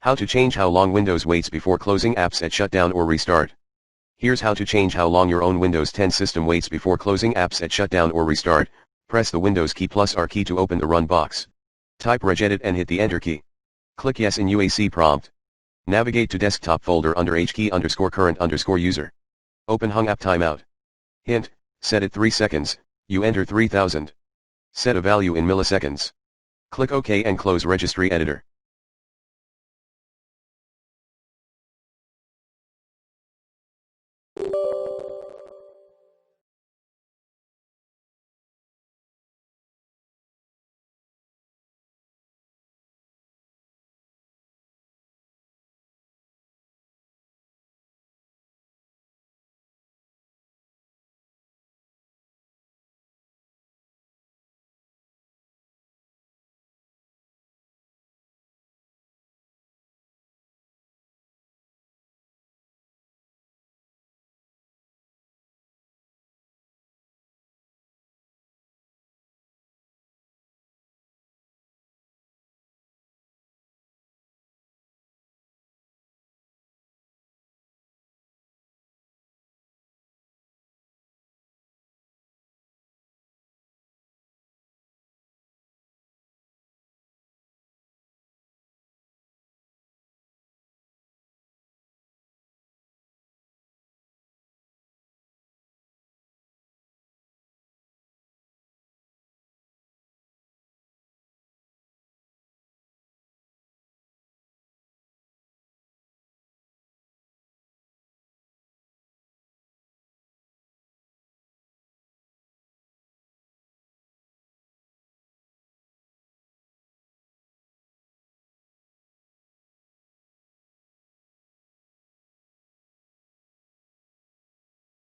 How to change how long Windows waits before closing apps at shutdown or restart. Here's how to change how long your own Windows 10 system waits before closing apps at shutdown or restart. Press the Windows key plus R key to open the run box. Type regedit and hit the enter key. Click yes in UAC prompt. Navigate to desktop folder under HKey_current_user. Open hung app timeout. Hint, set it 3 seconds, you enter 3000. Set a value in milliseconds. Click OK and close registry editor.